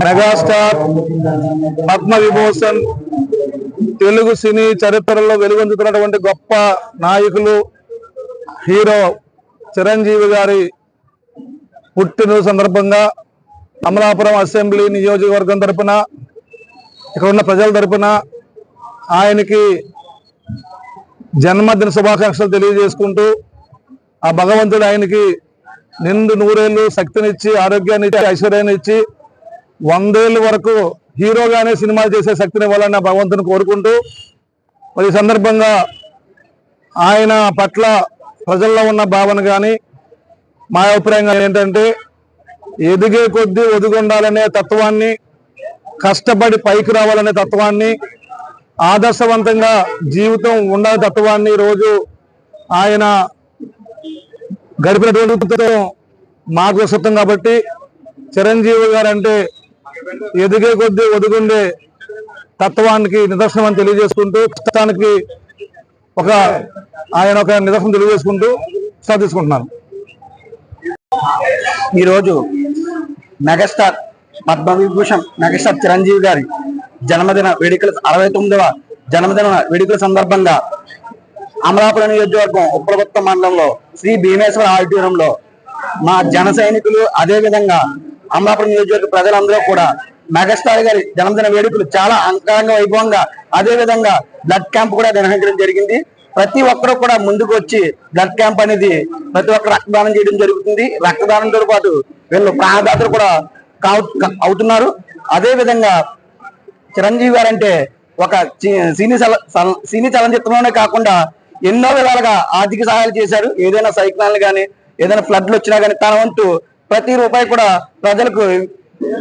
Megastar Padma Vibhushan Telugu సినీ చరిత్రలో వెలుగొందుతున్నటువంటి గొప్ప నాయకులు హీరో చిరంజీవి గారి పుట్టినరోజు సందర్భంగా అమలాపురం అసెంబ్లీ నియోజకవర్గం తరపున ఇక్కడ ఉన్న ప్రజల తరపున ఆయనకి జన్మదిన శుభాకాంక్షలు తెలియజేసుకుంటూ ఆ భగవంతుడు ఆయనకి నిండు నూరేళ్లు శక్తినిచ్చి ఆరోగ్యాన్ని ఇచ్చి ఐశ్వర్యాన్ని ఇచ్చి 100 ఏళ్ళ వరకు హీరోగానే సినిమాలు చేసే శక్తిని ఇవ్వాలని ఆ భగవంతుని కోరుకుంటూ మరి ఈ సందర్భంగా ఆయన పట్ల ప్రజల్లో ఉన్న భావన కానీ మా అభిప్రాయంగా ఏంటంటే ఎదిగే కొద్దీ ఒదిగొండాలనే తత్వాన్ని, కష్టపడి పైకి రావాలనే తత్వాన్ని, ఆదర్శవంతంగా జీవితం ఉండాలనే తత్వాన్ని రోజు ఆయన గడిపినటువంటి మాకు సొంతం కాబట్టి చిరంజీవి గారు అంటే ఎదిగే కొద్దీ ఒదిగుండే తత్వానికి నిదర్శనం అని తెలియజేసుకుంటూ కష్టానికి ఆయన ఒక నిదర్శనం తెలియజేసుకుంటూ తీసుకుంటున్నాను. ఈరోజు మెగాస్టార్ పద్మవిభూషణ్ మెగాస్టార్ చిరంజీవి గారి జన్మదిన వేడుకల 69వ జన్మదిన వేడుకల సందర్భంగా అమలాపురం నియోజకవర్గం ఉప్పలగుత్త మండలంలో శ్రీ భీమేశ్వర ఆడిటోరియంలో మా జన సైనికులు అదేవిధంగా అమలాపురం నియోజకవర్గ ప్రజలందరూ కూడా మెగాస్టార్ గారి జన్మదిన వేడుకలు చాలా అంగరంగ వైభవంగా అదేవిధంగా బ్లడ్ క్యాంప్ కూడా నిర్వహించడం జరిగింది. ప్రతి ఒక్కరూ కూడా ముందుకు వచ్చి బ్లడ్ క్యాంప్ అనేది ప్రతి ఒక్కరు రక్తదానం చేయడం జరుగుతుంది. రక్తదానంతో పాటు వీళ్ళు ప్రాణదాతలు కూడా అవుతున్నారు. అదేవిధంగా చిరంజీవి గారు అంటే ఒక సినీ చలనచిత్రంలోనే కాకుండా ఎన్నో విధాలుగా ఆర్థిక సహాయాలు చేశారు. ఏదైనా సైక్లాన్లు కానీ ఏదైనా ఫ్లడ్లు వచ్చినా కానీ తన వంతు ప్రతి రూపాయి కూడా ప్రజలకు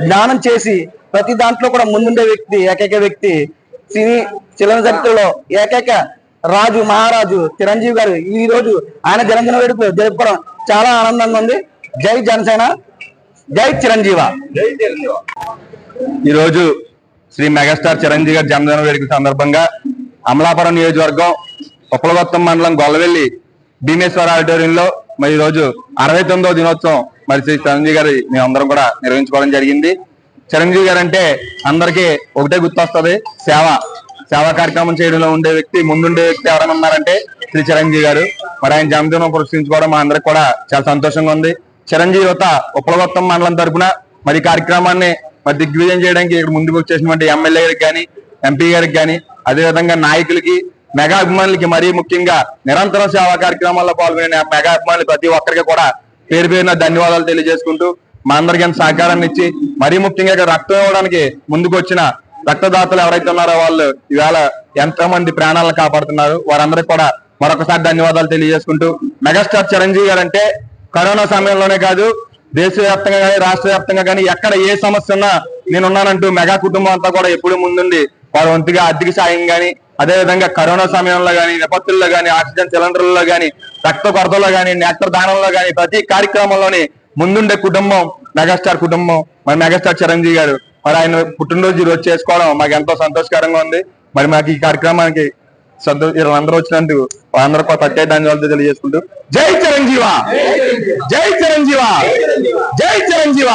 జ్ఞానం చేసి ప్రతి దాంట్లో కూడా ముందుండే వ్యక్తి, ఏకైక వ్యక్తి సినీ చలనచిత్రంలో ఏకైక రాజు మహారాజు చిరంజీవి గారు ఈ రోజు ఆయన జన్మదిన వేడుకలు జరుపుకోవడం చాలా ఆనందంగా ఉంది. జై జనసేన, జై చిరంజీవ. ఈరోజు శ్రీ మెగాస్టార్ చిరంజీవి గారి జన్మదిన వేడుక సందర్భంగా అమలాపురం నియోజకవర్గం ఉప్పలగుత్తం మండలం గొల్లవెల్లి భీమేశ్వర ఆడిటోరియంలో మరి ఈరోజు 69వ దినోత్సవం మరి శ్రీ చిరంజీవి గారి మేమందరం కూడా నిర్వహించుకోవడం జరిగింది. చిరంజీవి గారు అంటే అందరికీ ఒకటే గుర్తొస్తుంది, సేవా కార్యక్రమం చేయడంలో ఉండే వ్యక్తి, ముందుండే వ్యక్తి ఎవరైనా ఉన్నారంటే శ్రీ చిరంజీవి గారు. మరి ఆయన జన్మదినం పురస్కరించుకోవడం మా అందరికి కూడా చాలా సంతోషంగా ఉంది. చిరంజీవి యువత ఉప్పలగుత్తం మండలం తరఫున మరి కార్యక్రమాన్ని మరి దిగ్విజయం చేయడానికి ఇక్కడ ముందుకు వచ్చేసినటువంటి ఎమ్మెల్యే గారికి కానీ, ఎంపీ గారికి కానీ, అదేవిధంగా నాయకులకి, మెగా అభిమానులకి, మరీ ముఖ్యంగా నిరంతరం సేవా కార్యక్రమాల్లో పాల్గొనే మెగా అభిమానులు ప్రతి ఒక్కరికి కూడా పేరు పేరున ధన్యవాదాలు తెలియజేసుకుంటూ మా అందరికీ సహకారాన్ని ఇచ్చి మరీ ముఖ్యంగా ఇక్కడ రక్తం ఇవ్వడానికి ముందుకు వచ్చిన రక్తదాతలు ఎవరైతే ఉన్నారో వాళ్ళు ఇవాళ ఎంతో మంది ప్రాణాలను కాపాడుతున్నారు. వారందరికీ కూడా మరొకసారి ధన్యవాదాలు తెలియజేసుకుంటూ మెగాస్టార్ చిరంజీవి గారు అంటే కరోనా సమయంలోనే కాదు, దేశవ్యాప్తంగా కానీ రాష్ట్ర వ్యాప్తంగా కానీ ఎక్కడ ఏ సమస్య ఉన్నా నేనున్నానంటూ మెగా కుటుంబం అంతా కూడా ఎప్పుడు ముందుండి వారి వంతుగా ఆర్థిక సాయం కానీ, అదేవిధంగా కరోనా సమయంలో కానీ, విపత్తుల్లో కానీ, ఆక్సిజన్ సిలిండర్లలో కానీ, రక్త కొరతలో కానీ, నేత్ర దానంలో కానీ ప్రతి కార్యక్రమంలోని ముందుండే కుటుంబం మెగాస్టార్ కుటుంబం. మరి మెగాస్టార్ చిరంజీవి గారు మరి ఆయన పుట్టినరోజు ఈరోజు చేసుకోవడం మాకు ఎంతో సంతోషకరంగా ఉంది. మరి మాకు ఈ కార్యక్రమానికి అందరూ వచ్చినందుకు అందరూ ప్రత్యేక ధన్యవాదాలు తెలియజేసుకుంటూ జై చిరంజీవ, జై చిరంజీవ, జై చిరంజీవ.